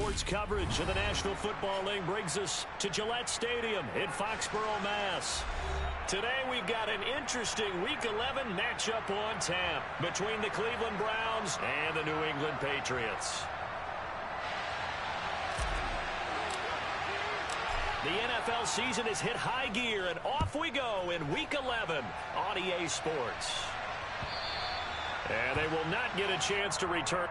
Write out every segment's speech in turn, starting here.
Sports coverage of the National Football League brings us to Gillette Stadium in Foxborough, Mass. Today we've got an interesting Week 11 matchup on tap between the Cleveland Browns and the New England Patriots. The NFL season has hit high gear, and off we go in Week 11 on EA Sports. And they will not get a chance to return.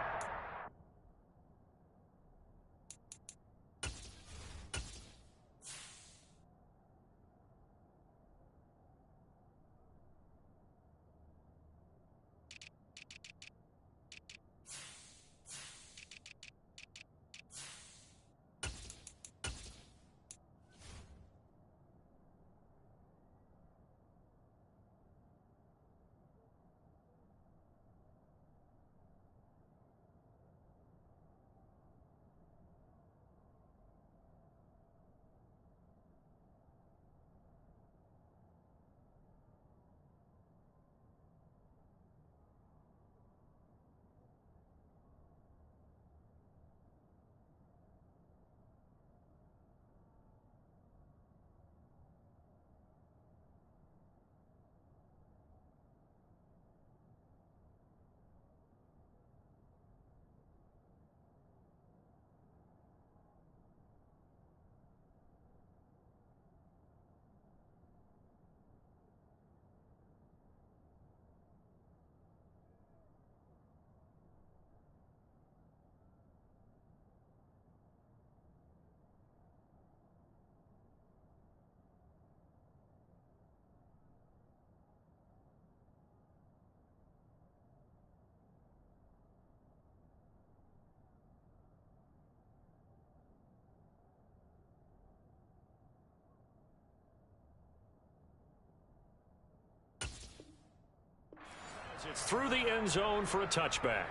It's through the end zone for a touchback.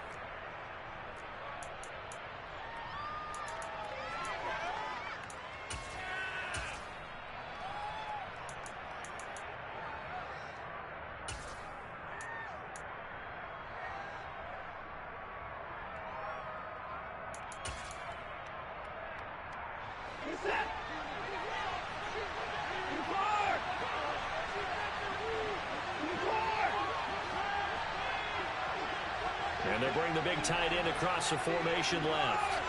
And they bring the big tight end across the formation left.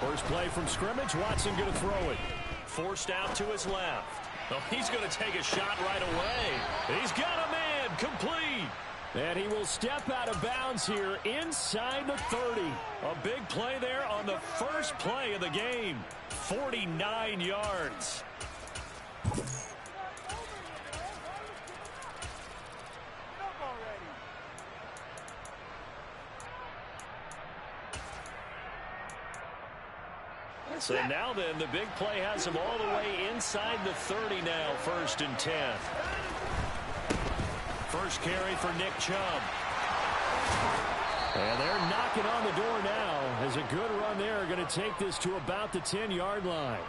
First play from scrimmage. Watson going to throw it. Forced out to his left. Oh, he's going to take a shot right away. He's got a man. Complete. And he will step out of bounds here inside the 30. A big play there on the first play of the game. 49 yards. So now then, the big play has him all the way inside the 30 now, 1st and 10. First carry for Nick Chubb. And they're knocking on the door now as a good run there. Going to take this to about the 10-yard line.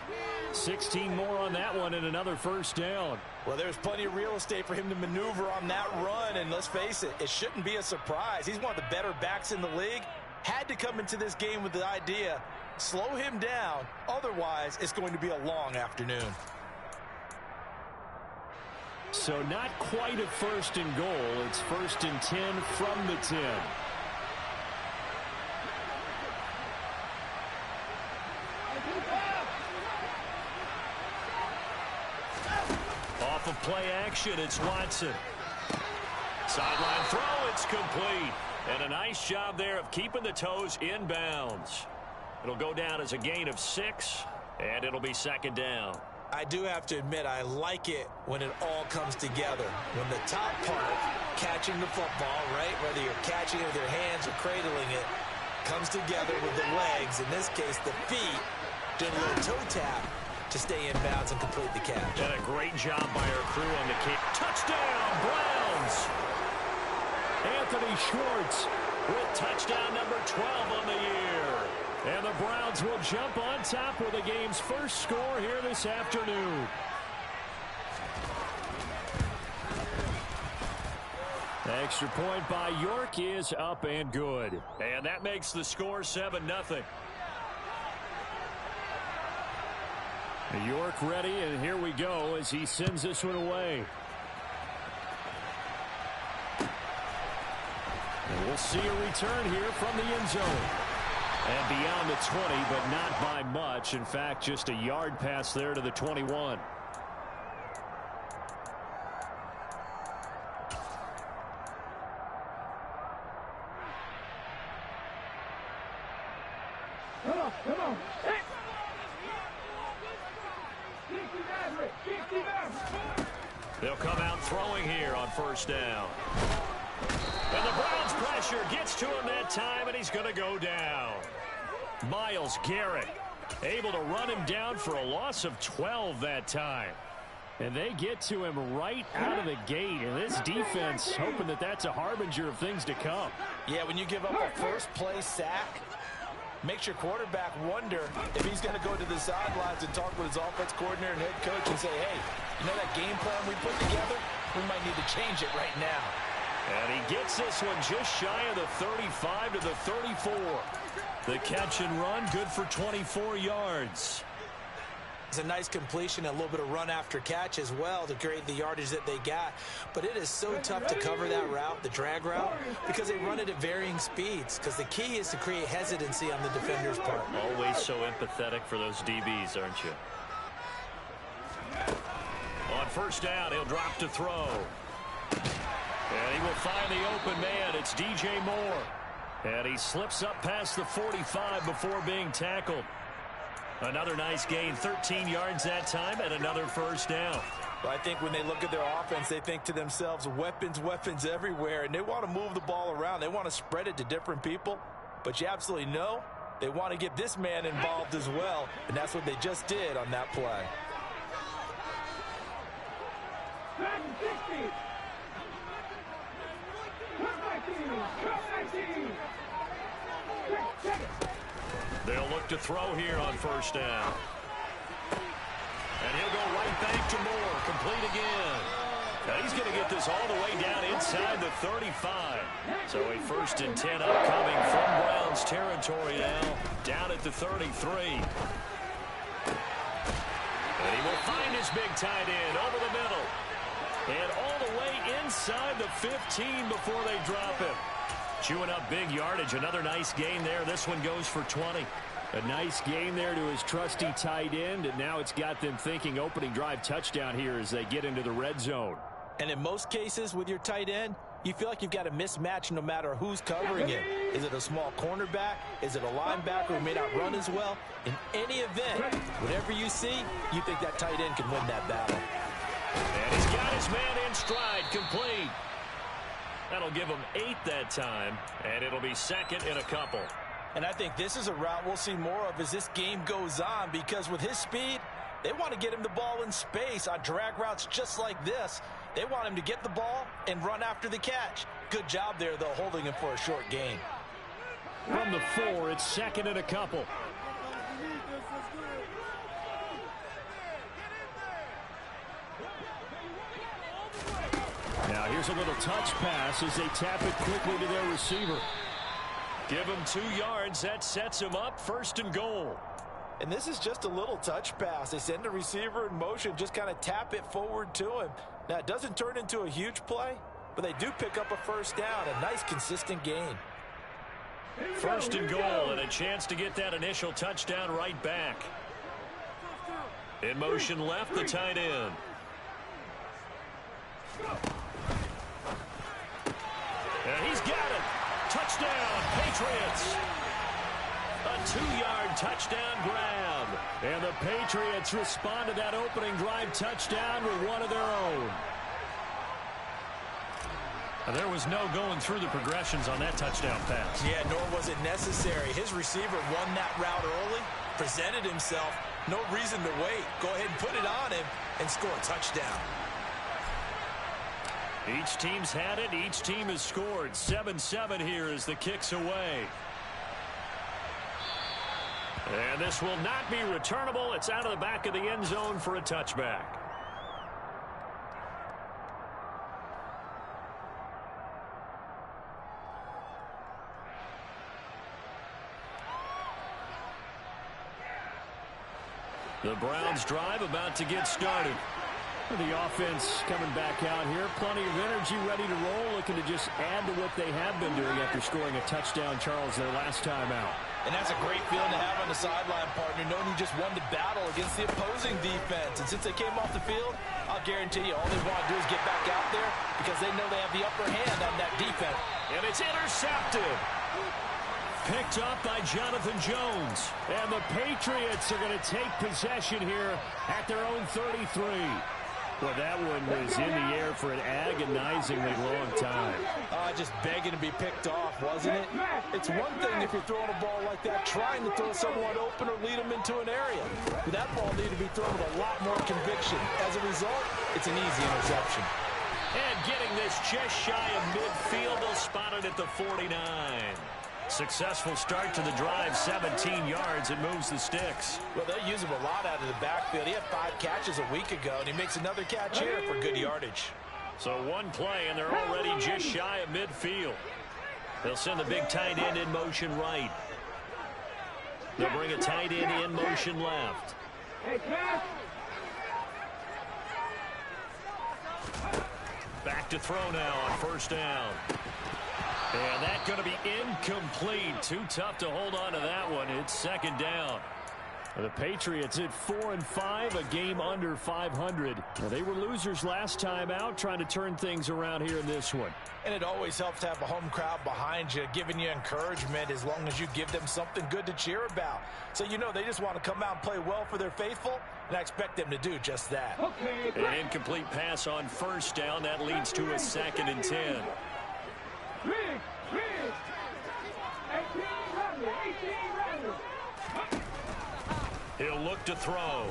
16 more on that one and another first down. Well, there's plenty of real estate for him to maneuver on that run. And let's face it, it shouldn't be a surprise. He's one of the better backs in the league. Had to come into this game with the idea, slow him down. Otherwise, it's going to be a long afternoon. So not quite a 1st and goal. It's 1st and 10 from the 10. Off of play action, it's Watson. Sideline throw, it's complete. And a nice job there of keeping the toes in bounds. It'll go down as a gain of 6, and it'll be 2nd down. I do have to admit, I like it when it all comes together. When the top part, catching the football, right, whether you're catching it with your hands or cradling it, comes together with the legs, in this case the feet, doing a little toe tap to stay in bounds and complete the catch. And a great job by our crew on the kick. Touchdown, Browns! Anthony Schwartz with touchdown number 12 on the year. And the Browns will jump on top with the game's first score here this afternoon. Extra point by York is up and good. And that makes the score 7-0. York ready, and here we go as he sends this one away. And we'll see a return here from the end zone. And beyond the 20, but not by much. In fact, just a yard pass there to the 21. Come on. They'll come out throwing here on first down. And the Browns pressure gets to him that time, and he's going to go down. Myles Garrett able to run him down for a loss of 12 that time. And they get to him right out of the gate. And this defense hoping that that's a harbinger of things to come. Yeah, when you give up a first-play sack, makes your quarterback wonder if he's going to go to the sidelines and talk with his offense coordinator and head coach and say, hey, you know that game plan we put together? We might need to change it right now. And he gets this one just shy of the 35 to the 34. The catch and run, good for 24 yards. It's a nice completion, a little bit of run after catch as well to create the yardage that they got. But it is so tough to cover that route, the drag route, because they run it at varying speeds. Because the key is to create hesitancy on the defender's part. Always so empathetic for those DBs, aren't you? On first down, he'll drop to throw. And he will find the open man. It's DJ Moore. And he slips up past the 45 before being tackled. Another nice gain, 13 yards that time, and another first down. But I think when they look at their offense, they think to themselves, weapons everywhere, and they want to move the ball around. They want to spread it to different people. But you absolutely know they want to get this man involved as well, and that's what they just did on that play. They'll look to throw here on first down. And he'll go right back to Moore. Complete again. Now he's going to get this all the way down inside the 35. So a 1st and 10 upcoming from Browns territory now. Down at the 33. And he will find his big tight end over the middle. And all the way inside the 15 before they drop him. Chewing up big yardage. Another nice gain there. This one goes for 20. A nice gain there to his trusty tight end, and now it's got them thinking opening drive touchdown here as they get into the red zone. And in most cases with your tight end, you feel like you've got a mismatch no matter who's covering it. Is it a small cornerback? Is it a linebacker who may not run as well? In any event, whatever you see, you think that tight end can win that battle. And he's got his man in stride, complete. That'll give him 8 that time, and it'll be 2nd and a couple. And I think this is a route we'll see more of as this game goes on, because with his speed, they want to get him the ball in space on drag routes just like this. They want him to get the ball and run after the catch. Good job there, though, holding him for a short gain. From the 4, it's 2nd and a couple. Now here's a little touch pass as they tap it quickly to their receiver. Give him 2 yards. That sets him up 1st and goal. And this is just a little touch pass. They send the receiver in motion, just kind of tap it forward to him. Now, it doesn't turn into a huge play, but they do pick up a first down. A nice, consistent gain. 1st and goal, and a chance to get that initial touchdown right back. In motion left, the tight end. And he's got it. Touchdown, Patriots. A 2-yard touchdown grab. And the Patriots respond to that opening drive touchdown with one of their own. And there was no going through the progressions on that touchdown pass. Yeah, nor was it necessary. His receiver won that route early, presented himself. No reason to wait. Go ahead and put it on him and score a touchdown. Each team's had it. Each team has scored. 7-7 here as the kick's away. And this will not be returnable. It's out of the back of the end zone for a touchback. The Browns drive about to get started. The offense coming back out here. Plenty of energy, ready to roll, looking to just add to what they have been doing after scoring a touchdown, Charles, their last time out. And that's a great feeling to have on the sideline, partner, knowing you just won the battle against the opposing defense. And since they came off the field, I'll guarantee you all they want to do is get back out there because they know they have the upper hand on that defense. And it's intercepted. Picked up by Jonathan Jones. And the Patriots are going to take possession here at their own 33. Well, that one was in the air for an agonizingly long time. Just begging to be picked off, wasn't it? It's one thing if you're throwing a ball like that, trying to throw someone open or lead them into an area. But that ball needed to be thrown with a lot more conviction. As a result, it's an easy interception. And getting this just shy of midfield, they'll spot it at the 49. Successful start to the drive, 17 yards. It moves the sticks. Well, they use him a lot out of the backfield. He had 5 catches a week ago, and he makes another catch here for good yardage. So one play, and they're already just shy of midfield. They'll send the big tight end in motion right. They'll bring a tight end in motion left. Back to throw now on first down. And that's going to be incomplete. Too tough to hold on to that one. It's second down. The Patriots at 4-5, a game under 500. Now, they were losers last time out, trying to turn things around here in this one. And it always helps to have a home crowd behind you, giving you encouragement as long as you give them something good to cheer about. So you know they just want to come out and play well for their faithful, and I expect them to do just that. An incomplete pass on first down. That leads to a 2nd and 10. He'll look to throw.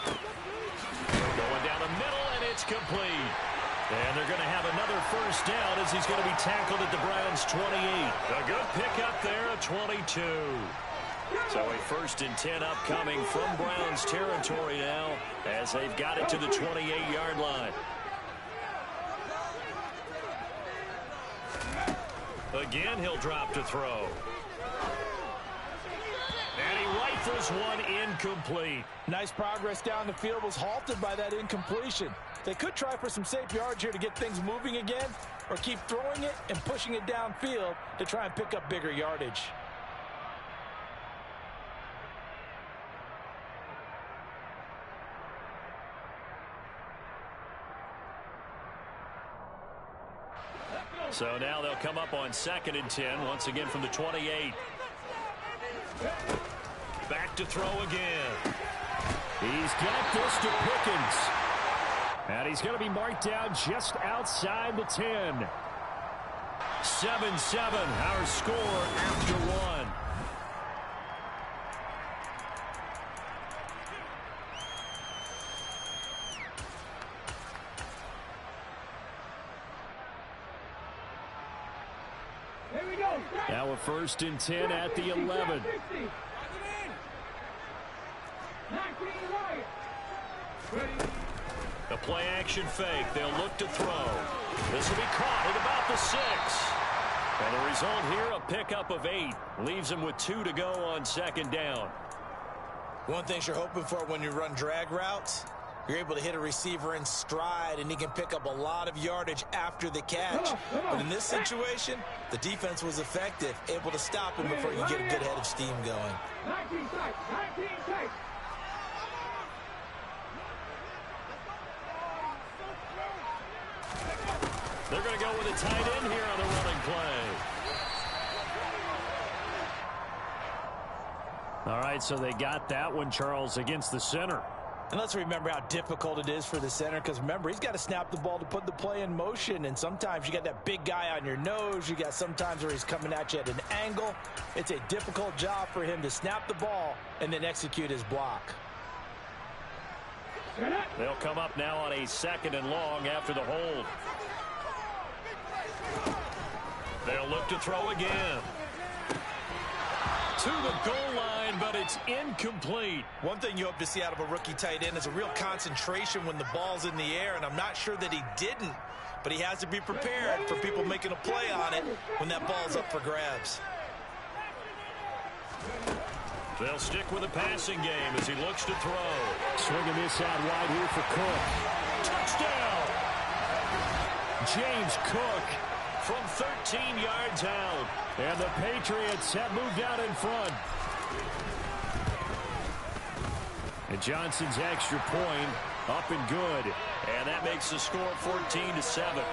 Going down the middle, and it's complete. And they're going to have another first down as he's going to be tackled at the Browns' 28. A good pickup there, a 22. So a 1st and 10 upcoming from Browns territory now as they've got it to the 28-yard line. Again, he'll drop to throw. And he rifles one incomplete. Nice progress down the field, was halted by that incompletion. They could try for some safe yards here to get things moving again, or keep throwing it and pushing it downfield to try and pick up bigger yardage. So now they'll come up on 2nd and 10, once again from the 28. Back to throw again. He's got this to Pickens. And he's going to be marked down just outside the 10. 7-7, our score after one. Now a 1st and 10 at the 11. A play action fake. They'll look to throw. This will be caught at about the 6. And the result here, a pickup of 8. Leaves them with 2 to go on 2nd down. One thing you're hoping for when you run drag routes, you're able to hit a receiver in stride, and he can pick up a lot of yardage after the catch. But in this situation, the defense was effective, able to stop him before you get a good head of steam going. 19 tight. They're going to go with a tight end here on the running play. All right, so they got that one, Charles, against the center. And let's remember how difficult it is for the center, because remember, he's got to snap the ball to put the play in motion, and sometimes you got that big guy on your nose. You got sometimes where he's coming at you at an angle. It's a difficult job for him to snap the ball and then execute his block. They'll come up now on a 2nd and long after the hold. They'll look to throw again. To the goal line, but it's incomplete. One thing you hope to see out of a rookie tight end is a real concentration when the ball's in the air, and I'm not sure that he didn't, but he has to be prepared for people making a play on it when that ball's up for grabs. They'll stick with the passing game as he looks to throw. Swinging this out wide here for Cook. Touchdown! James Cook From 13 yards out. And the Patriots have moved out in front. And Johnson's extra point up and good. And that makes the score 14-7.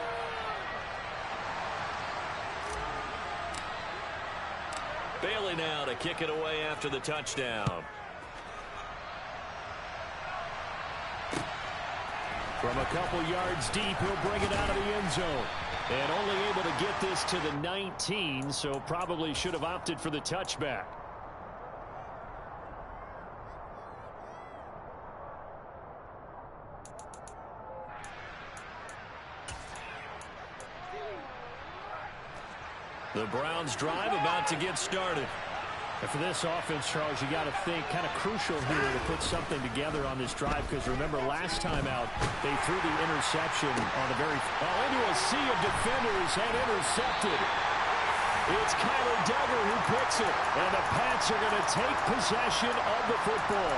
Bailey now to kick it away after the touchdown. From a couple yards deep, he'll bring it out of the end zone. And only able to get this to the 19, so probably should have opted for the touchback. The Browns drive about to get started. And for this offense, Charles, you got to think kind of crucial here to put something together on this drive, because remember last time out they threw the interception on the very into a sea of defenders and intercepted. It's Kyler Duggar who picks it, and the Pats are going to take possession of the football.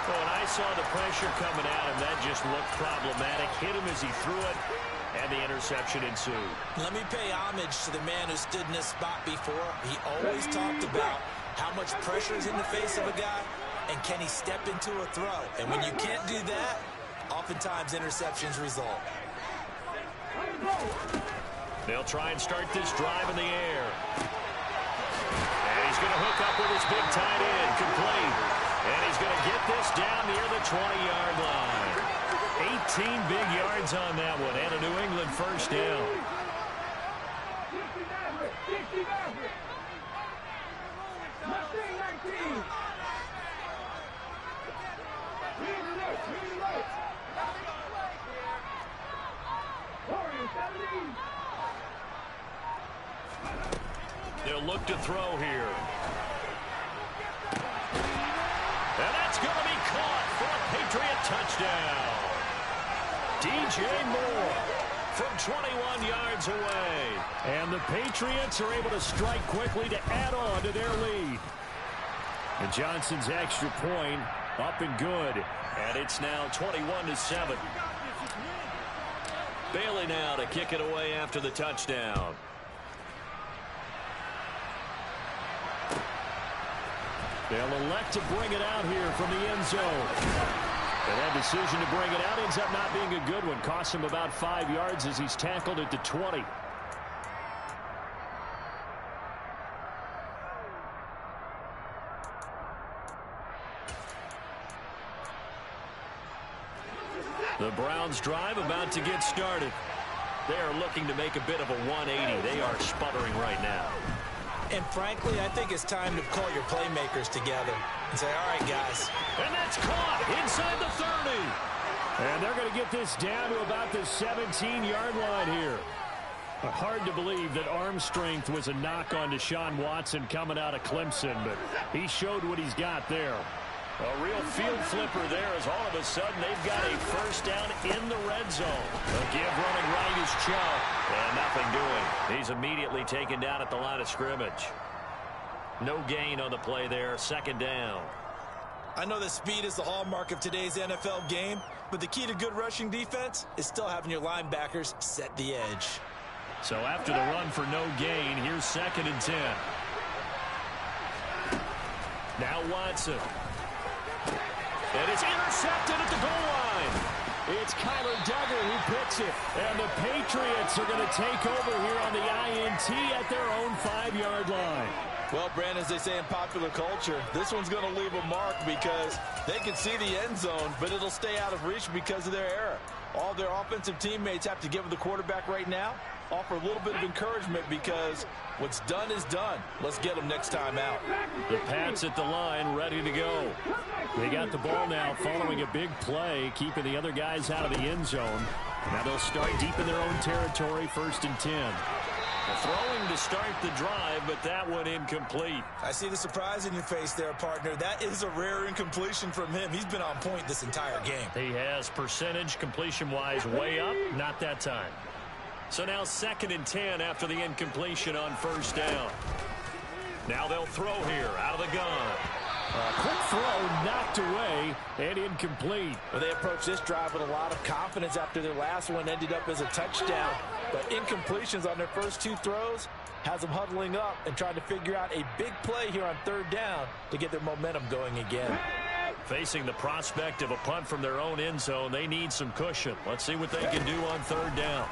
Well, when I saw the pressure coming at him, that just looked problematic. Hit him as he threw it, and the interception ensued. Let me pay homage to the man who stood in this spot before. He always talked about how much pressure is in the face of a guy, and can he step into a throw? And when you can't do that, oftentimes interceptions result. They'll try and start this drive in the air. And he's going to hook up with his big tight end, complete. And he's going to get this down near the 20-yard line. 18 big yards on that one, and a New England first down. They'll look to throw here. And that's going to be caught for a Patriot touchdown. DJ Moore from 21 yards away. And the Patriots are able to strike quickly to add on to their lead. And Johnson's extra point up and good. And it's now 21-7. Bailey now to kick it away after the touchdown. They'll elect to bring it out here from the end zone. And that decision to bring it out ends up not being a good one. Costs him about 5 yards as he's tackled at the 20. The Browns drive about to get started. They are looking to make a bit of a 180. They are sputtering right now. And frankly, I think it's time to call your playmakers together and say, all right, guys. And that's caught inside the 30. And they're going to get this down to about the 17-yard line here. Hard to believe that arm strength was a knock on Deshaun Watson coming out of Clemson, but he showed what he's got there. A real field flipper there as all of a sudden they've got a first down in the red zone. The give running right is Chubb, and nothing doing. He's immediately taken down at the line of scrimmage. No gain on the play there, second down. I know that speed is the hallmark of today's NFL game, but the key to good rushing defense is still having your linebackers set the edge. So after the run for no gain, here's 2nd and 10. Now Watson. And it's intercepted at the goal line. It's Kyler Duggar who picks it. And the Patriots are going to take over here on the INT at their own 5-yard line. Well, Brandon, as they say in popular culture, this one's going to leave a mark because they can see the end zone, but it'll stay out of reach because of their error. All their offensive teammates have to give the quarterback right now, offer a little bit of encouragement because what's done is done. Let's get them next time out. The Pats at the line, ready to go. They got the ball now following a big play, keeping the other guys out of the end zone. Now they'll start deep in their own territory, 1st and 10. Throwing to start the drive, but that one incomplete. I see the surprise in your face there, partner. That is a rare incompletion from him. He's been on point this entire game. He has percentage completion-wise way up, not that time. So now 2nd and 10 after the incompletion on first down. Now they'll throw here out of the gun. Quick throw knocked away and incomplete. Well, they approached this drive with a lot of confidence after their last one ended up as a touchdown. But incompletions on their first two throws has them huddling up and trying to figure out a big play here on third down to get their momentum going again. Facing the prospect of a punt from their own end zone, they need some cushion. Let's see what they can do on third down.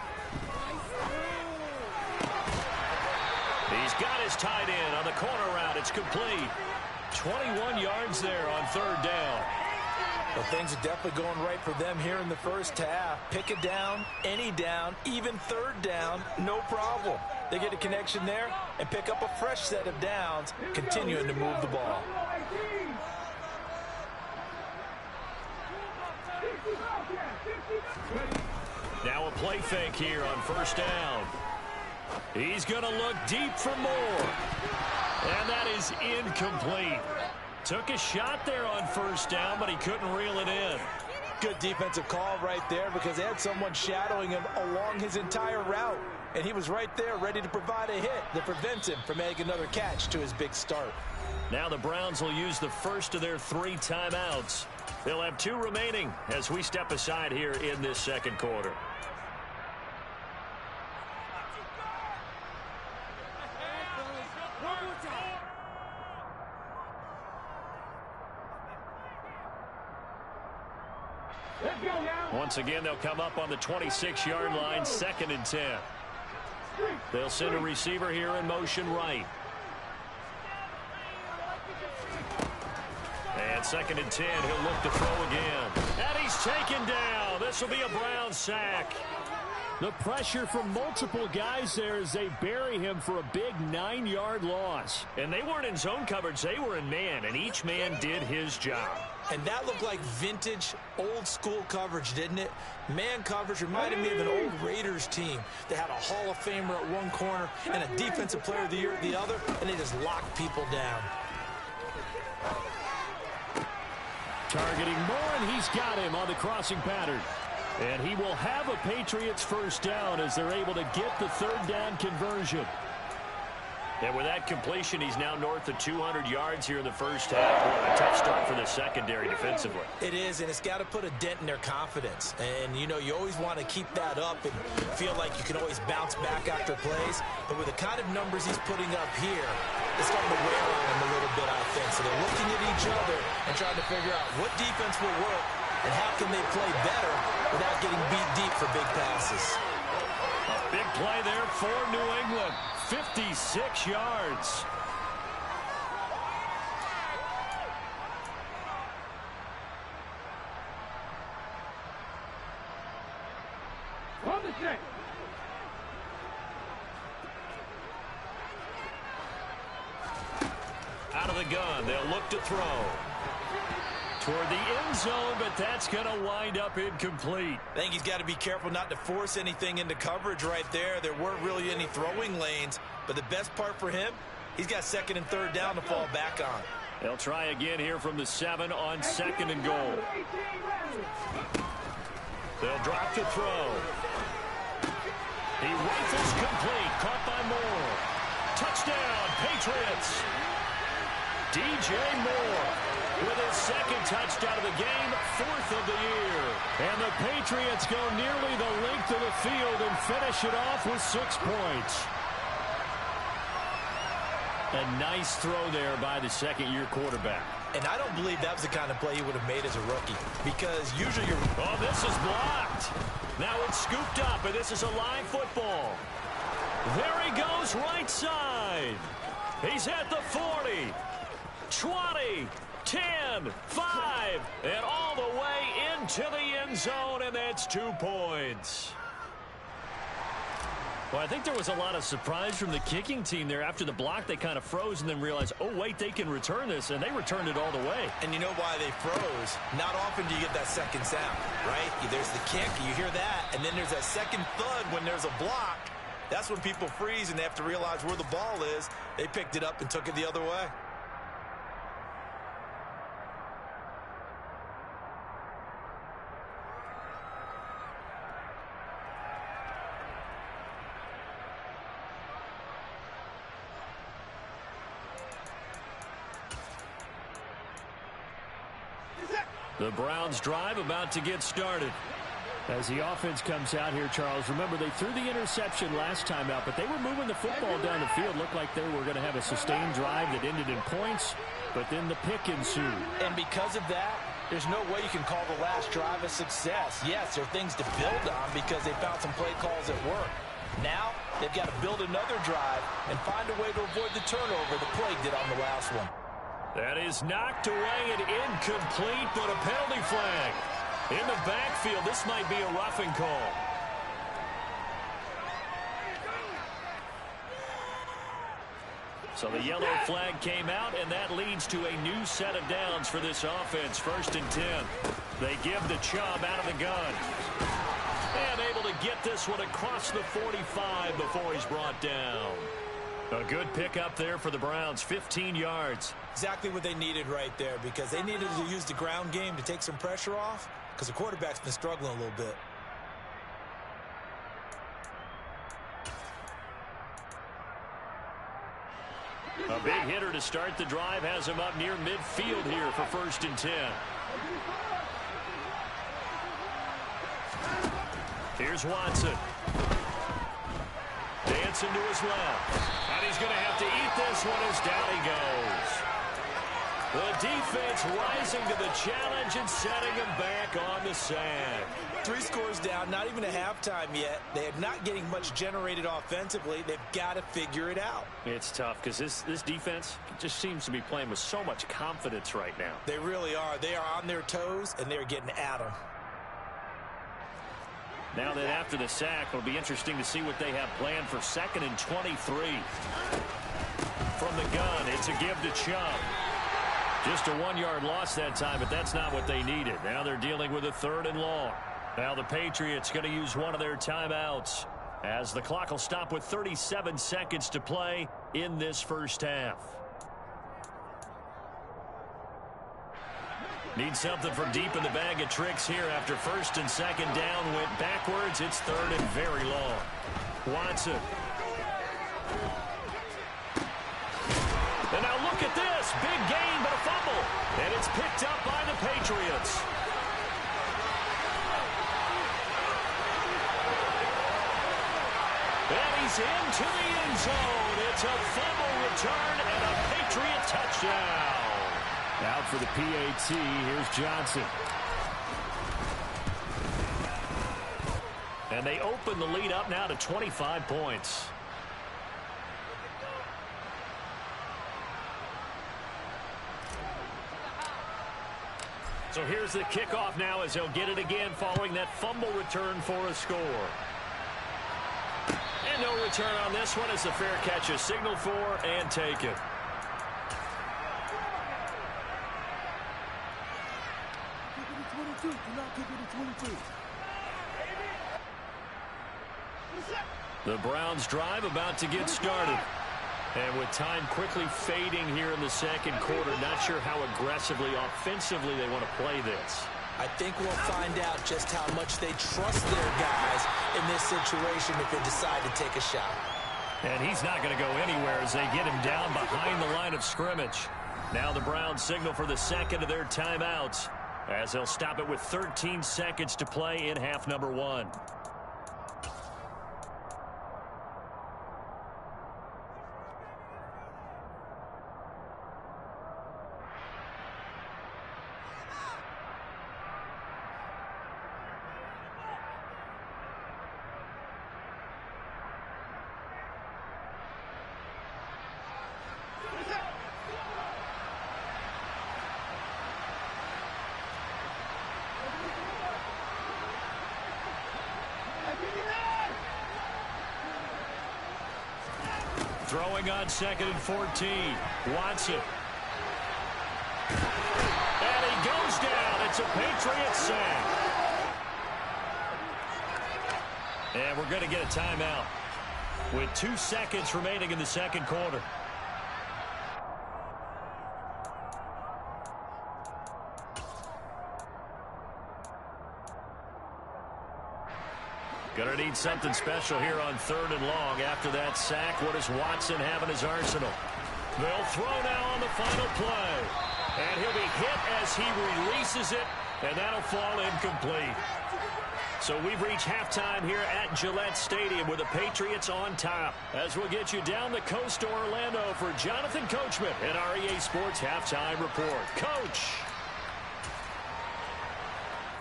He's got his tight end on the corner route. It's complete. 21 yards there on third down. Well, things are definitely going right for them here in the first half. Pick a down, any down, even third down, no problem. They get a connection there and pick up a fresh set of downs, continuing to move the ball. Now a play fake here on first down. He's going to look deep for more. And that is incomplete. Took a shot there on first down, but he couldn't reel it in. Good defensive call right there because they had someone shadowing him along his entire route. And he was right there ready to provide a hit that prevents him from making another catch to his big start. Now the Browns will use the first of their 3 timeouts. They'll have 2 remaining as we step aside here in this second quarter. Once again, they'll come up on the 26-yard line, 2nd and 10. They'll send a receiver here in motion right. And 2nd and 10, he'll look to throw again. And he's taken down. This will be a Brown sack. The pressure from multiple guys there as they bury him for a big 9-yard loss. And they weren't in zone coverage. They were in man, and each man did his job. And that looked like vintage, old-school coverage, didn't it? Man coverage reminded me of an old Raiders team that had a Hall of Famer at one corner and a Defensive Player of the Year at the other, and they just locked people down. Targeting Moore, and he's got him on the crossing pattern. And he will have a Patriots first down as they're able to get the third down conversion. And with that completion, he's now north of 200 yards here in the first half. A tough start for the secondary defensively. It is, and it's got to put a dent in their confidence. And, you know, you always want to keep that up and feel like you can always bounce back after plays. But with the kind of numbers he's putting up here, it's starting to wear on him a little bit, I think. So they're looking at each other and trying to figure out what defense will work and how can they play better without getting beat deep for big passes. Big play there for New England. 56 yards. On the check. Out of the gun, they'll look to throw. Toward the end zone, but that's going to wind up incomplete. I think he's got to be careful not to force anything into coverage right there. There weren't really any throwing lanes, but the best part for him, he's got 2nd and 3rd down to fall back on. They'll try again here from the 7 on 2nd and goal. They'll drop to throw. He rifles complete, caught by Moore. Touchdown, Patriots. DJ Moore with his 2nd touchdown of the game, 4th of the year. And the Patriots go nearly the length of the field and finish it off with 6 points. A nice throw there by the 2nd-year quarterback. And I don't believe that was the kind of play he would have made as a rookie, because usually you're... Oh, this is blocked. Now it's scooped up, and this is a live football. There he goes, right side. He's at the 40, 20, 10, 5, and all the way into the end zone, and that's 2 points. Well, I think there was a lot of surprise from the kicking team there. After the block, they kind of froze and then realized, oh, wait, they can return this, and they returned it all the way. And you know why they froze? Not often do you get that second sound, right? There's the kick, you hear that, and then there's that second thud when there's a block. That's when people freeze and they have to realize where the ball is. They picked it up and took it the other way. The Browns drive about to get started. As the offense comes out here, Charles, remember they threw the interception last time out, but they were moving the football down the field. Looked like they were going to have a sustained drive that ended in points, but then the pick ensued. And because of that, there's no way you can call the last drive a success. Yes, there are things to build on because they found some play calls at work. Now, they've got to build another drive and find a way to avoid the turnover the Plague did on the last one. That is knocked away and incomplete, but a penalty flag. In the backfield, this might be a roughing call. So the yellow flag came out, and that leads to a new set of downs for this offense. 1st and 10. They give to Chubb out of the gun. And able to get this one across the 45 before he's brought down. A good pickup there for the Browns, 15 yards. Exactly what they needed right there, because they needed to use the ground game to take some pressure off, because the quarterback's been struggling a little bit. A big hitter to start the drive has him up near midfield here for 1st and 10. Here's Watson. Dancing to his left. And he's going to have to eat this one as down he goes. The defense rising to the challenge and setting him back on the sand. 3 scores down, not even a halftime yet. They are not getting much generated offensively. They've got to figure it out. It's tough because this defense just seems to be playing with so much confidence right now. They really are. They are on their toes, and they're getting at them. Now that after the sack, it'll be interesting to see what they have planned for 2nd and 23. From the gun, it's a give to Chubb. Just a 1-yard loss that time, but that's not what they needed. Now they're dealing with a 3rd and long. Now the Patriots going to use one of their timeouts as the clock will stop with 37 seconds to play in this first half. Need something from deep in the bag of tricks here after 1st and 2nd down went backwards. It's 3rd and very long. Watson. And now look at this. Big gain, but a fumble. And it's picked up by the Patriots. And he's into the end zone. It's a fumble return and a Patriot touchdown. Out for the PAT, here's Johnson. And they open the lead up now to 25 points. So here's the kickoff now as they'll get it again following that fumble return for a score. And no return on this one as the fair catch is signaled for and taken. The Browns drive about to get started. And with time quickly fading here in the 2nd quarter, not sure how aggressively, offensively they want to play this. I think we'll find out just how much they trust their guys in this situation if they decide to take a shot. And he's not going to go anywhere as they get him down behind the line of scrimmage. Now the Browns signal for the 2nd of their timeouts as they'll stop it with 13 seconds to play in half number 1. Throwing on 2nd and 14. Watson. And he goes down. It's a Patriot sack. And we're going to get a timeout with 2 seconds remaining in the 2nd quarter. Going to need something special here on 3rd and long. After that sack, what does Watson have in his arsenal? They'll throw now on the final play. And he'll be hit as he releases it And that'll fall incomplete. So we've reached halftime here at Gillette Stadium with the Patriots on top. As we'll get you down the coast to Orlando for Jonathan Coachman at our EA Sports Halftime Report. Coach!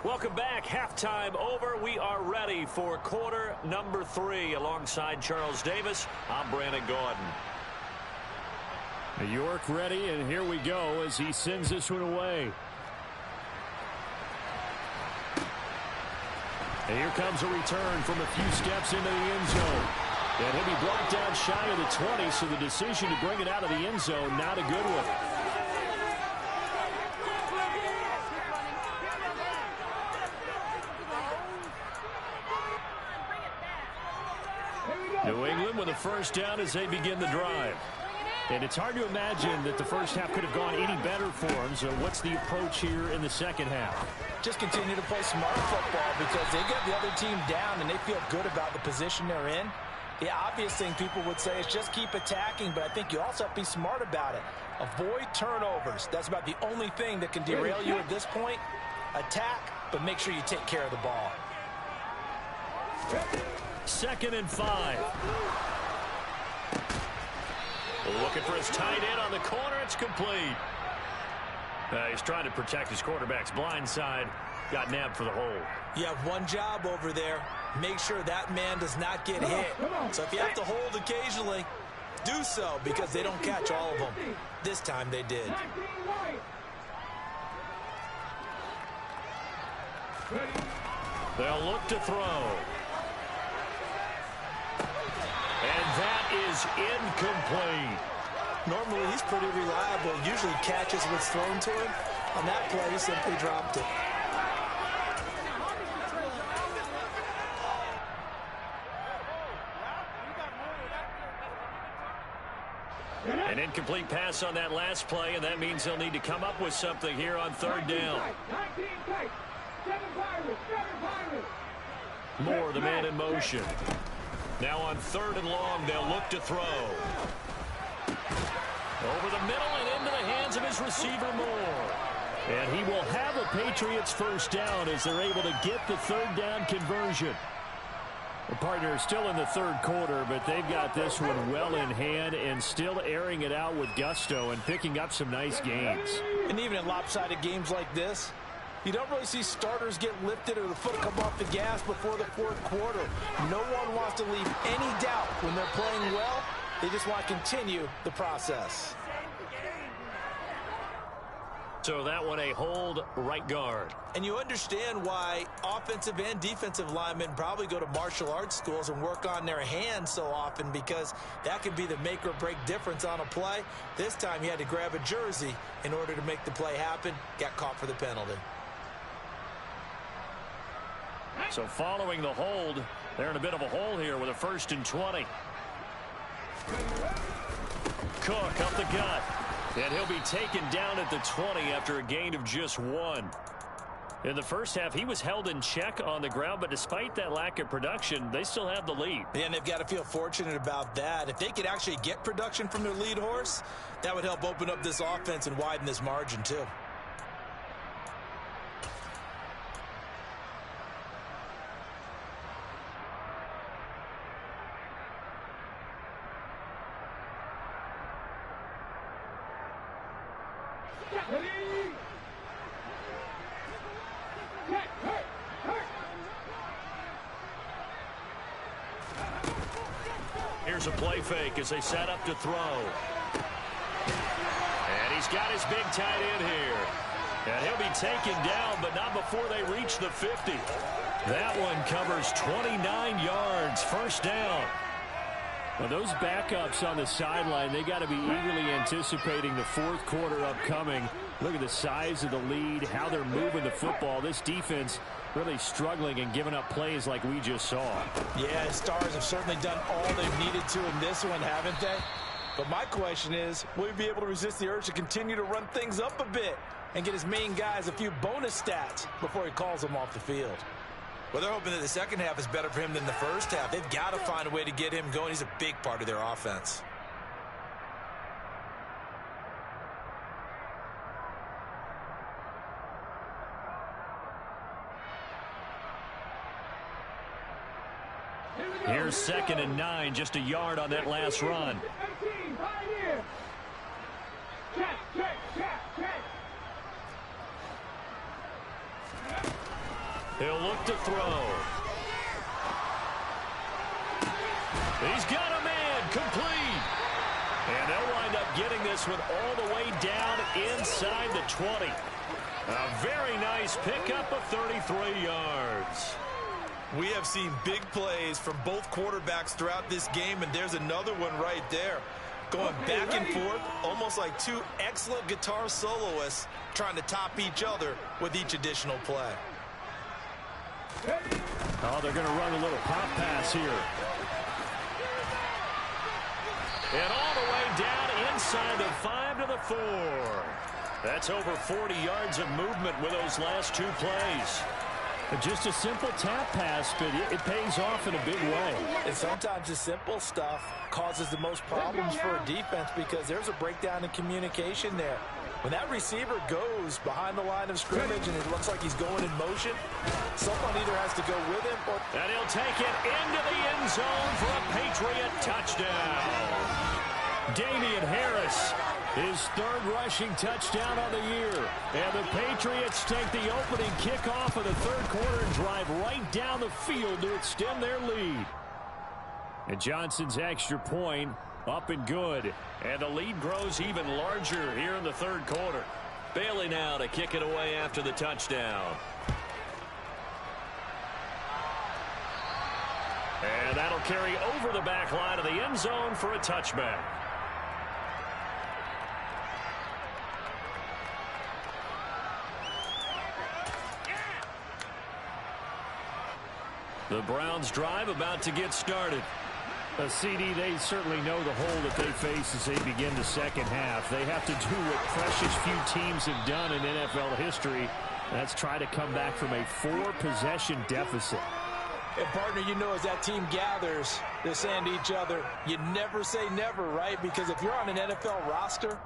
Welcome back. Halftime over. We are ready for quarter number 3. Alongside Charles Davis, I'm Brandon Gaudin. York ready, and here we go as he sends this one away. And here comes a return from a few steps into the end zone. And he'll be brought down shy of the 20, so the decision to bring it out of the end zone, not a good one. New England with a first down as they begin the drive. And it's hard to imagine that the first half could have gone any better for them. So what's the approach here in the second half? Just continue to play smart football because they get the other team down and they feel good about the position they're in. The obvious thing people would say is just keep attacking, but I think you also have to be smart about it. Avoid turnovers. That's about the only thing that can derail you at this point. Attack, but make sure you take care of the ball. 2nd and 5. Looking for his tight end on the corner. It's complete. He's trying to protect his quarterback's blind side. Got nabbed for the hold. You have one job over there. Make sure that man does not get hit. So if you have to hold occasionally, do so because they don't catch all of them. This time they did. They'll look to throw. And that is incomplete. Normally, he's pretty reliable. Usually catches what's thrown to him. On that play, he simply dropped it. An incomplete pass on that last play, and that means they'll need to come up with something here on 3rd down. Moore, the man in motion. Now on 3rd and long, they'll look to throw. Over the middle and into the hands of his receiver, Moore. And he will have a Patriots first down as they're able to get the 3rd down conversion. The partner is still in the 3rd quarter, but they've got this one well in hand and still airing it out with gusto and picking up some nice gains. And even in lopsided games like this, you don't really see starters get lifted or the foot come off the gas before the 4th quarter. No one wants to leave any doubt when they're playing well. They just want to continue the process. So that one a hold right guard. And you understand why offensive and defensive linemen probably go to martial arts schools and work on their hands so often, because that could be the make or break difference on a play. This time he had to grab a jersey in order to make the play happen. Got caught for the penalty. So following the hold, they're in a bit of a hole here with a 1st and 20. Cook up the gut. And he'll be taken down at the 20 after a gain of just 1. In the first half, he was held in check on the ground, but despite that lack of production, they still have the lead. And they've got to feel fortunate about that. If they could actually get production from their lead horse, that would help open up this offense and widen this margin too. Here's a play fake as they set up to throw. And he's got his big tight end here. And he'll be taken down, but not before they reach the 50. That one covers 29 yards. First down. Well, those backups on the sideline, they got to be eagerly anticipating the 4th quarter upcoming. Look at the size of the lead, how they're moving the football. This defense really struggling and giving up plays like we just saw. Yeah, Stars have certainly done all they've needed to in this one, haven't they? But my question is, will he be able to resist the urge to continue to run things up a bit and get his main guys a few bonus stats before he calls them off the field? Well, they're hoping that the second half is better for him than the first half. They've got to find a way to get him going. He's a big part of their offense. Here's 2nd and 9, just a yard on that last run. 18, Pioneer. Check. He'll look to throw. He's got a man, complete. And they'll wind up getting this one all the way down inside the 20. A very nice pickup of 33 yards. We have seen big plays from both quarterbacks throughout this game, and there's another one right there. Going back and forth, almost like two excellent guitar soloists trying to top each other with each additional play. Oh, they're going to run a little pop pass here. And all the way down inside the 5 to the 4. That's over 40 yards of movement with those last two plays. Just a simple tap pass, but it pays off in a big way. And sometimes the simple stuff causes the most problems for a defense because there's a breakdown in communication there. When that receiver goes behind the line of scrimmage and it looks like he's going in motion, someone either has to go with him or... And he'll take it into the end zone for a Patriot touchdown. Damian Harris, his 3rd rushing touchdown on the year. And the Patriots take the opening kickoff of the 3rd quarter and drive right down the field to extend their lead. And Johnson's extra point up and good. And the lead grows even larger here in the 3rd quarter. Bailey now to kick it away after the touchdown. And that'll carry over the back line of the end zone for a touchback. The Browns drive about to get started. CD, they certainly know the hole that they face as they begin the second half. They have to do what precious few teams have done in NFL history. That's try to come back from a 4-possession deficit. And, partner, you know, as that team gathers, they're saying to each other, you never say never, right? Because if you're on an NFL roster,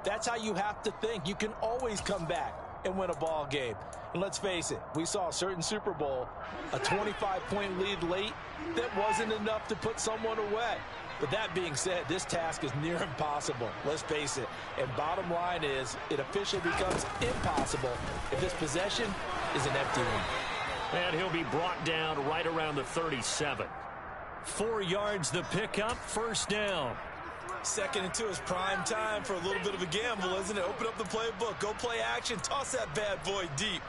that's how you have to think. You can always come back and win a ball game. And let's face it, we saw a certain Super Bowl, a 25-point lead late, that wasn't enough to put someone away. But that being said, this task is near impossible. Let's face it. And bottom line is, it officially becomes impossible if this possession is an empty one. And he'll be brought down right around the 37. 4 yards the pickup, 1st down. 2nd and 2 is prime time for a little bit of a gamble, isn't it? Open up the playbook, go play action, toss that bad boy deep.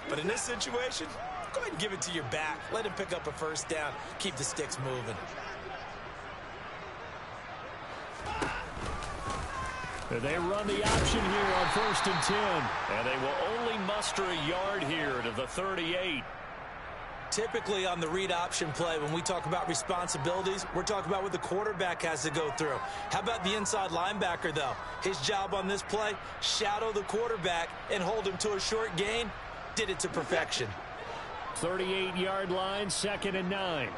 But in this situation, go ahead and give it to your back. Let him pick up a 1st down. Keep the sticks moving. They run the option here on 1st and 10. And they will only muster a yard here to the 38. Typically on the read option play, when we talk about responsibilities, we're talking about what the quarterback has to go through. How about the inside linebacker, though? His job on this play, shadow the quarterback and hold him to a short gain. Did it to perfection. 38-yard line, 2nd and 9.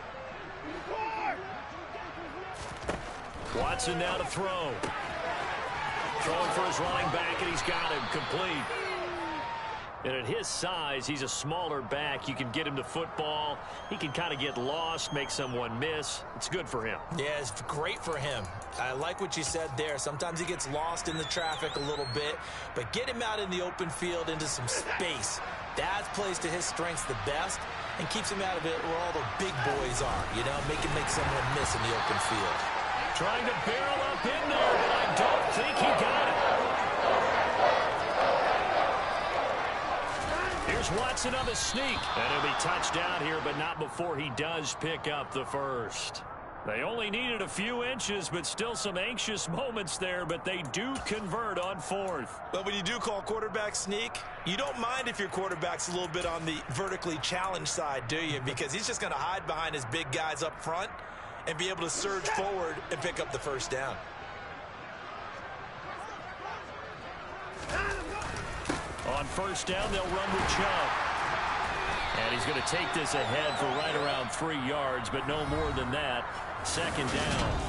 Watson now to throw. Throwing for his running back, and he's got him complete. And at his size, he's a smaller back. You can get him to football. He can kind of get lost, make someone miss. It's good for him. Yeah, it's great for him. I like what you said there. Sometimes he gets lost in the traffic a little bit, but get him out in the open field into some space. That plays to his strengths the best and keeps him out of it where all the big boys are, you know, make someone miss in the open field. Trying to barrel up in there, but I don't think he got it. Here's Watson on the sneak. And he'll be touched down here, but not before he does pick up the 1st. They only needed a few inches, but still some anxious moments there, but they do convert on 4th. But when you do call quarterback sneak, you don't mind if your quarterback's a little bit on the vertically challenged side, do you? Because he's just going to hide behind his big guys up front and be able to surge forward and pick up the 1st down. On 1st down, they'll run with Chubb. And he's going to take this ahead for right around 3 yards, but no more than that. 2nd down.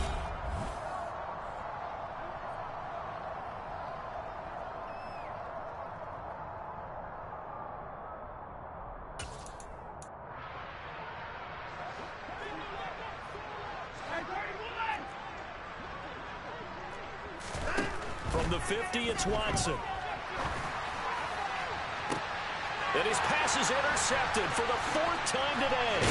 From the 50, it's Watson. And his pass is intercepted for the 4th time today.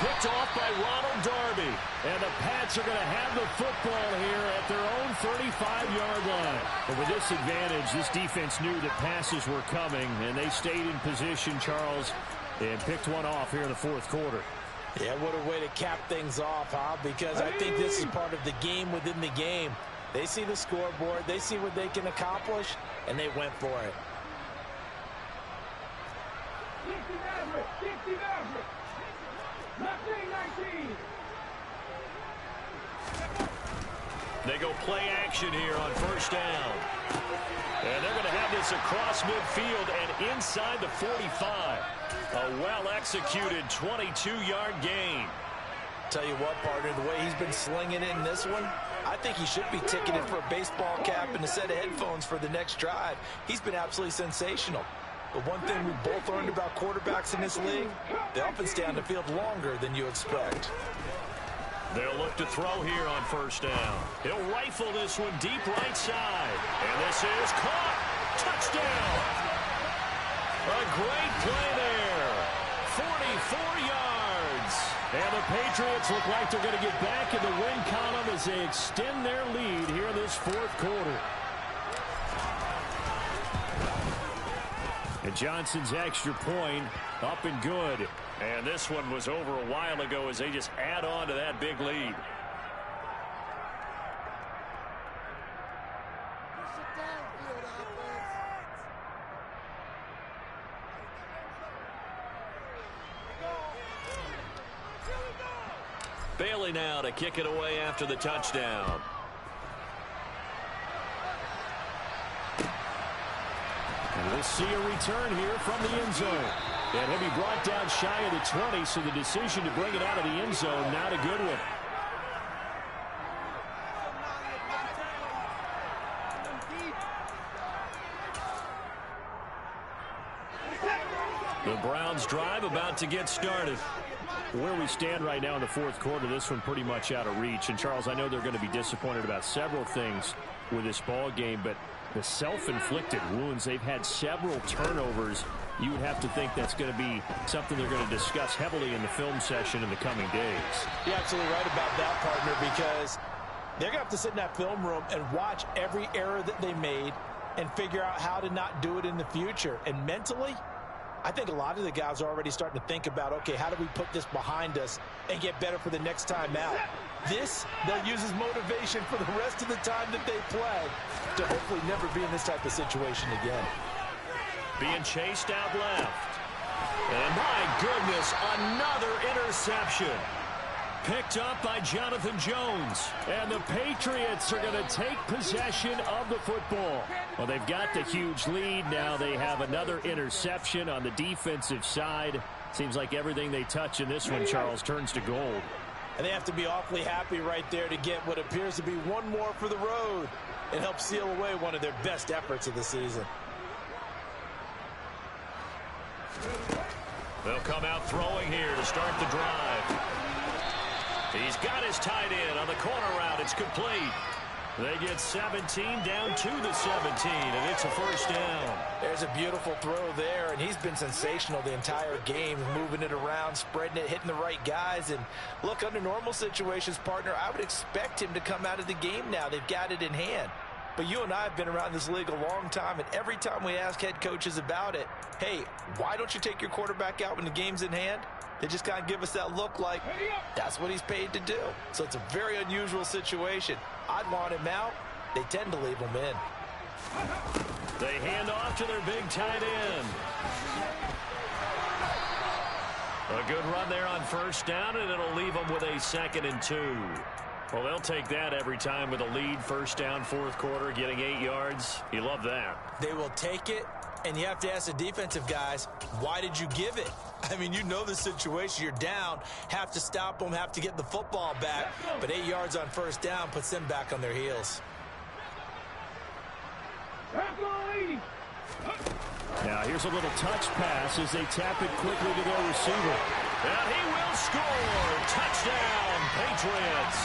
Picked off by Ronald Darby. And the Pats are going to have the football here at their own 35-yard line. But with this advantage, this defense knew that passes were coming, and they stayed in position, Charles, and picked one off here in the 4th quarter. Yeah, what a way to cap things off, huh? Because I think this is part of the game within the game. They see the scoreboard, they see what they can accomplish, and they went for it. 60 Maverick. Left 19. They go play action here on 1st down. And they're going to have this across midfield and inside the 45. A well-executed 22-yard gain. Tell you what, partner, the way he's been slinging it in this one, I think he should be ticketed for a baseball cap and a set of headphones for the next drive. He's been absolutely sensational. But one thing we both learned about quarterbacks in this league, they often stay on the field longer than you expect. They'll look to throw here on 1st down. He'll rifle this one deep right side. And this is caught. Touchdown. A great play there. 44 yards. And the Patriots look like they're going to get back in the win column as they extend their lead here in this 4th quarter. And Johnson's extra point up and good. And this one was over a while ago as they just add on to that big lead. Bailey now to kick it away after the touchdown. And we'll see a return here from the end zone. And he'll be brought down shy of the 20, so the decision to bring it out of the end zone, not a good one. The Browns drive about to get started. Where we stand right now in the 4th quarter, this one pretty much out of reach. And, Charles, I know they're going to be disappointed about several things with this ball game, but the self-inflicted wounds, they've had several turnovers. You would have to think that's going to be something they're going to discuss heavily in the film session in the coming days. You're absolutely right about that, partner, because they're going to have to sit in that film room and watch every error that they made and figure out how to not do it in the future. And mentally, I think a lot of the guys are already starting to think about, okay, how do we put this behind us and get better for the next time out? This, they'll use as motivation for the rest of the time that they play to hopefully never be in this type of situation again. Being chased out left. And my goodness, another interception. Picked up by Jonathan Jones. And the Patriots are going to take possession of the football. Well, they've got the huge lead. Now they have another interception on the defensive side. Seems like everything they touch in this one, Charles, turns to gold. And they have to be awfully happy right there to get what appears to be one more for the road and help seal away one of their best efforts of the season. They'll come out throwing here to start the drive. He's got his tight end on the corner route. It's complete. They get 17 down to the 17, and it's a 1st down. There's a beautiful throw there, and he's been sensational the entire game, moving it around, spreading it, hitting the right guys. And look, under normal situations, partner, I would expect him to come out of the game now. They've got it in hand. But you and I have been around this league a long time, and every time we ask head coaches about it, hey, why don't you take your quarterback out when the game's in hand? They just kind of give us that look like that's what he's paid to do. So it's a very unusual situation. I'd want him out. They tend to leave him in. They hand off to their big tight end. A good run there on 1st down, and it'll leave them with a 2nd and 2. Well, they'll take that every time with a lead. 1st down, 4th quarter, getting 8 yards. You love that. They will take it, and you have to ask the defensive guys, why did you give it? I mean, you know the situation. You're down, have to stop them, have to get the football back. But 8 yards on 1st down puts them back on their heels. Now, here's a little touch pass as they tap it quickly to their receiver. And he will score. Touchdown, Patriots.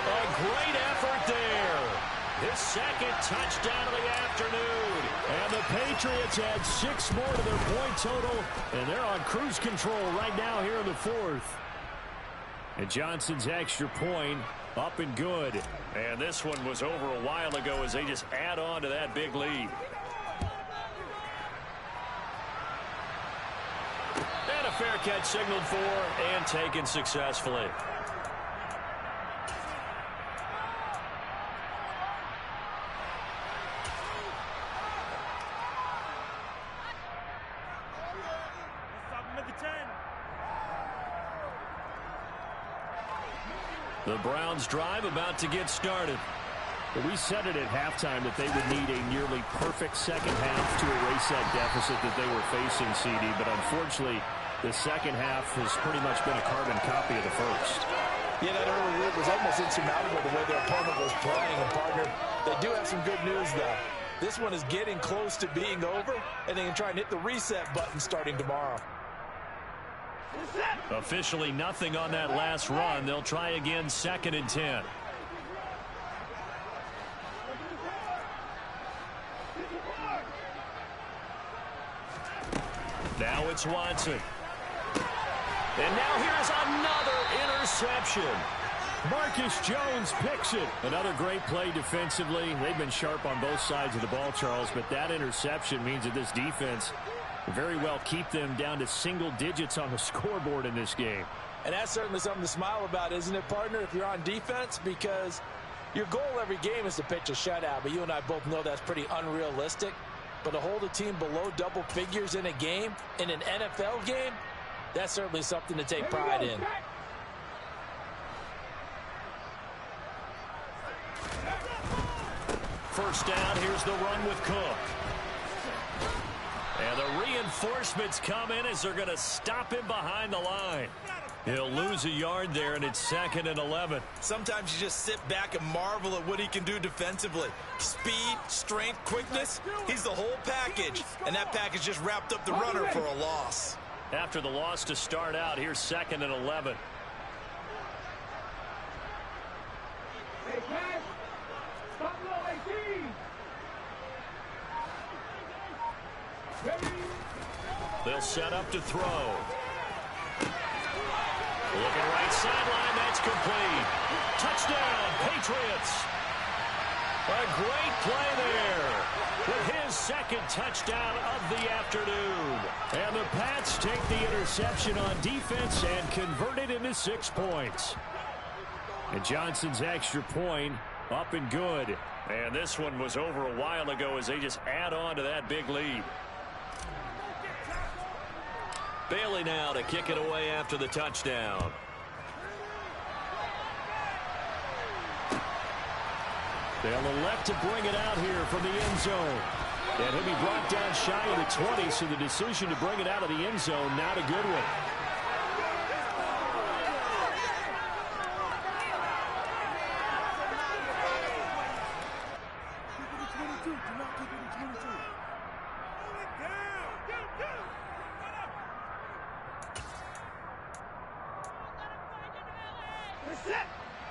A great effort there. His second touchdown of the afternoon. And the Patriots add 6 more to their point total, and they're on cruise control right now here in the fourth. And Johnson's extra point up and good. And this one was over a while ago as they just add on to that big lead. And a fair catch signaled for and taken successfully. The Browns drive about to get started. We said it at halftime that they would need a nearly perfect second half to erase that deficit that they were facing, CD. But unfortunately, the second half has pretty much been a carbon copy of the first. Yeah, that early lead was almost insurmountable the way their opponent was playing. And, partner, they do have some good news, though. This one is getting close to being over, and they can try and hit the reset button starting tomorrow. Officially nothing on that last run. They'll try again, 2nd and 10. Now it's Watson. And now here's another interception. Marcus Jones picks it. Another great play defensively. They've been sharp on both sides of the ball, Charles, but that interception means that this defense very well keep them down to single digits on the scoreboard in this game. And that's certainly something to smile about, isn't it, partner, if you're on defense? Because your goal every game is to pitch a shutout, but you and I both know that's pretty unrealistic. But to hold a team below double figures in a game, in an NFL game, that's certainly something to take pride in. First down, here's the run with Cook. And the reinforcements come in as they're going to stop him behind the line. He'll lose a yard there, and it's 2nd and 11. Sometimes you just sit back and marvel at what he can do defensively. Speed, strength, quickness, he's the whole package. And that package just wrapped up the runner for a loss. After the loss to start out, here's 2nd and 11. Hey, pass. Buffalo 18. They'll set up to throw. Looking right sideline, that's complete. Touchdown, Patriots. A great play there with his 2nd touchdown of the afternoon. And the Pats take the interception on defense and convert it into 6 points. And Johnson's extra point up and good. And this one was over a while ago as they just add on to that big lead. Bailey now to kick it away after the touchdown. They'll elect to bring it out here from the end zone. And he'll be brought down shy of the 20, so the decision to bring it out of the end zone, not a good one.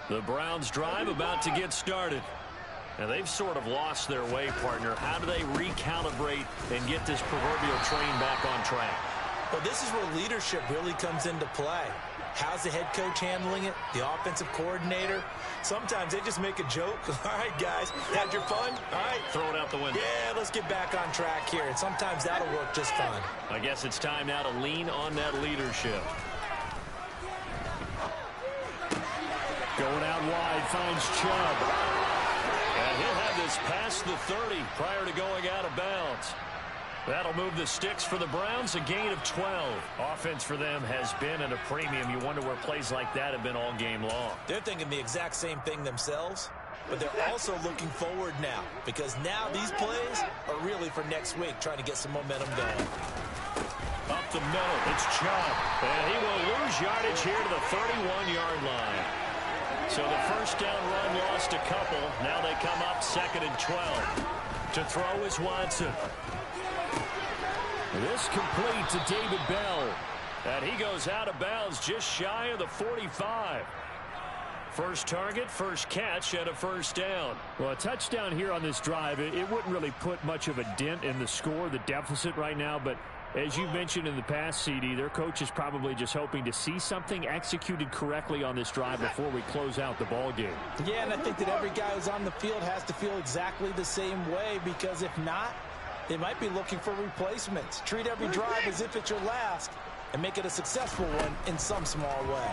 The Browns drive about to get started. And they've sort of lost their way, partner. How do they recalibrate and get this proverbial train back on track? Well, this is where leadership really comes into play. How's the head coach handling it? The offensive coordinator? Sometimes they just make a joke. All right, guys, had your fun? All right. Throw it out the window. Yeah, let's get back on track here. And sometimes that'll work just fine. I guess it's time now to lean on that leadership. Going out wide, finds Chubb. And he'll have this past the 30 prior to going out of bounds. That'll move the sticks for the Browns, a gain of 12. Offense for them has been at a premium. You wonder where plays like that have been all game long. They're thinking the exact same thing themselves, but they're also looking forward now, because now these plays are really for next week, trying to get some momentum going. Up the middle, it's Chubb. And he will lose yardage here to the 31-yard line. So the first down run lost a couple. Now they come up 2nd and 12. To throw is Watson. This complete to David Bell. And he goes out of bounds just shy of the 45. First target, first catch, and a first down. Well, a touchdown here on this drive, it wouldn't really put much of a dent in the score, the deficit right now, but as you mentioned in the past, CD, their coach is probably just hoping to see something executed correctly on this drive before we close out the ball game. Yeah, and I think that every guy who's on the field has to feel exactly the same way, because if not, they might be looking for replacements. Treat every drive as if it's your last and make it a successful one in some small way.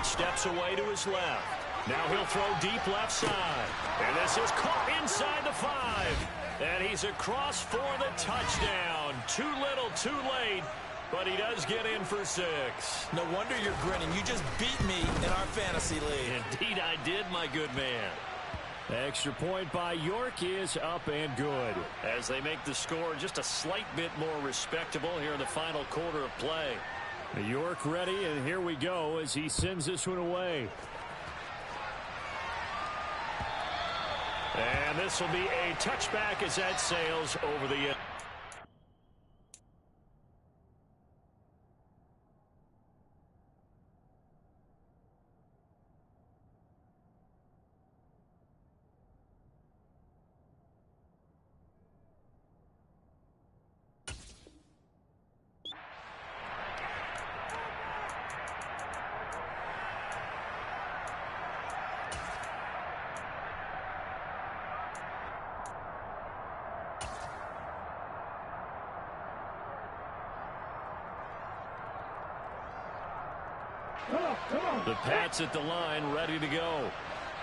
Steps away to his left. Now he'll throw deep left side. And this is caught inside the 5. And he's across for the touchdown. Too little, too late. But he does get in for 6. No wonder you're grinning. You just beat me in our fantasy league. Indeed I did, my good man. Extra point by York is up and good. As they make the score just a slight bit more respectable here in the final quarter of play. York ready, and here we go as he sends this one away. And this will be a touchback as that sails over the end. The Pats at the line, ready to go.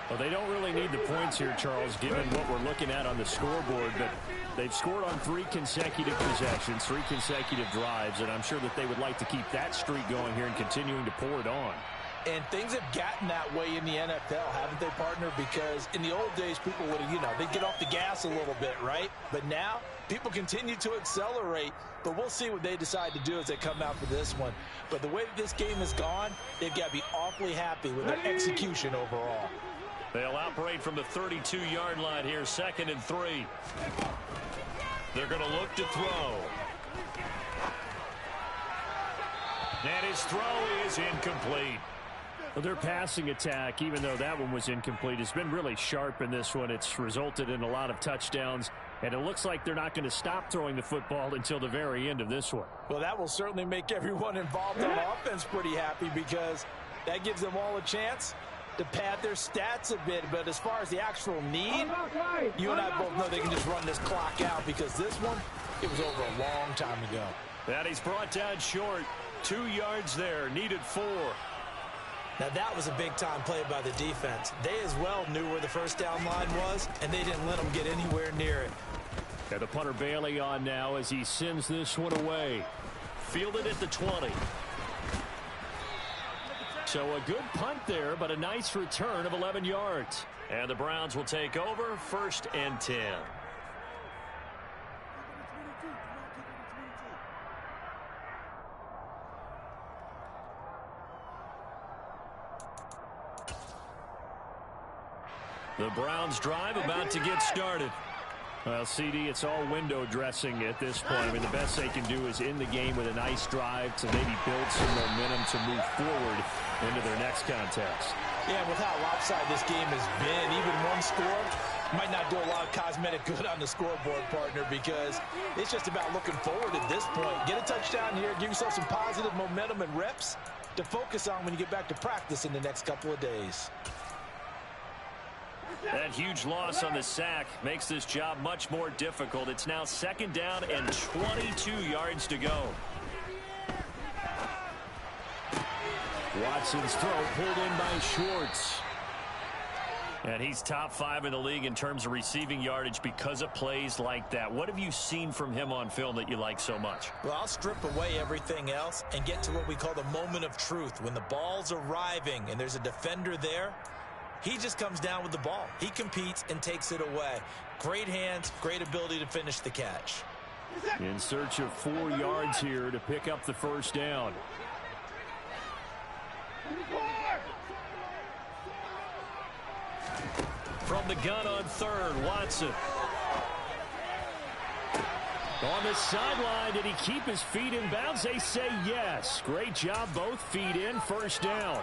Well, they don't really need the points here, Charles, given what we're looking at on the scoreboard, but they've scored on 3 consecutive possessions, 3 consecutive drives, and I'm sure that they would like to keep that streak going here and continuing to pour it on. And things have gotten that way in the NFL, haven't they, partner? Because in the old days, people would have, they'd get off the gas a little bit, right? But now, people continue to accelerate. But we'll see what they decide to do as they come out for this one. But the way that this game has gone, they've got to be awfully happy with their execution overall. They'll operate from the 32-yard line here, 2nd and 3. They're going to look to throw. And his throw is incomplete. Well, their passing attack, even though that one was incomplete, has been really sharp in this one. It's resulted in a lot of touchdowns, and it looks like they're not going to stop throwing the football until the very end of this one. Well, that will certainly make everyone involved on offense pretty happy, because that gives them all a chance to pad their stats a bit. But as far as the actual need, you and I both know they can just run this clock out, because this one, it was over a long time ago. And he's brought down short. 2 yards there, needed 4. Now that was a big-time play by the defense. They as well knew where the first down line was, and they didn't let them get anywhere near it. And the punter Bailey on now as he sends this one away. Fielded at the 20. So a good punt there, but a nice return of 11 yards. And the Browns will take over, 1st and 10. The Browns drive about to get started. Well, CD, it's all window dressing at this point. I mean, the best they can do is end the game with a nice drive to maybe build some momentum to move forward into their next contest. Yeah, with how lopsided this game has been, even one score might not do a lot of cosmetic good on the scoreboard, partner, because it's just about looking forward at this point. Get a touchdown here, give yourself some positive momentum and reps to focus on when you get back to practice in the next couple of days. That huge loss on the sack makes this job much more difficult. It's now 2nd down and 22 yards to go. Watson's throw pulled in by Schwartz. And he's top 5 in the league in terms of receiving yardage because of plays like that. What have you seen from him on film that you like so much? Well, I'll strip away everything else and get to what we call the moment of truth. When the ball's arriving and there's a defender there, he just comes down with the ball. He competes and takes it away. Great hands, great ability to finish the catch. In search of 4 yards here to pick up the first down. From the gun on 3rd, Watson. On the sideline, did he keep his feet in bounds? They say yes. Great job, both feet in, first down.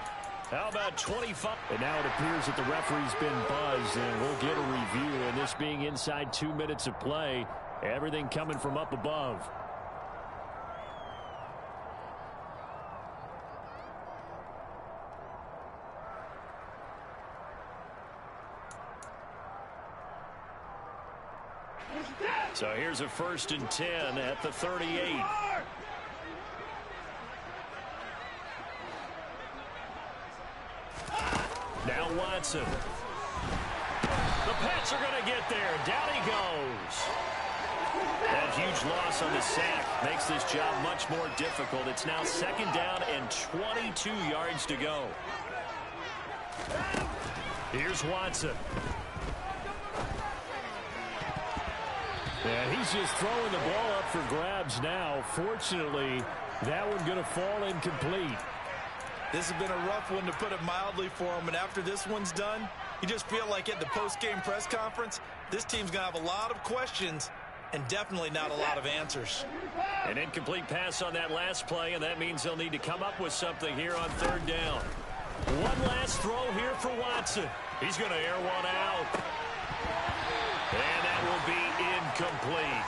How about 25? And now it appears that the referee's been buzzed, and we'll get a review. And this being inside 2 minutes of play, everything coming from up above. So here's a 1st and 10 at the 38. Now Watson. The Pats are going to get there. Down he goes. That huge loss on the sack makes this job much more difficult. It's now 2nd down and 22 yards to go. Here's Watson. And he's just throwing the ball up for grabs now. Fortunately, that one going to fall incomplete. This has been a rough one, to put it mildly, for him. And after this one's done, you just feel like at the post-game press conference, this team's going to have a lot of questions and definitely not a lot of answers. An incomplete pass on that last play, and that means they'll need to come up with something here on 3rd down. One last throw here for Watson. He's going to air one out. And that will be incomplete,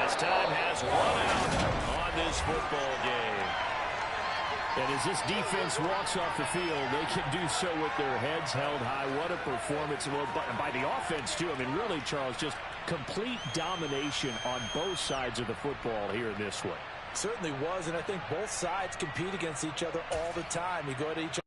as time has run out on this football game. And as this defense walks off the field, they can do so with their heads held high. What a performance by the offense, too. I mean, really, Charles, just complete domination on both sides of the football here in this one. Certainly was, and I think both sides compete against each other all the time. You go to each other.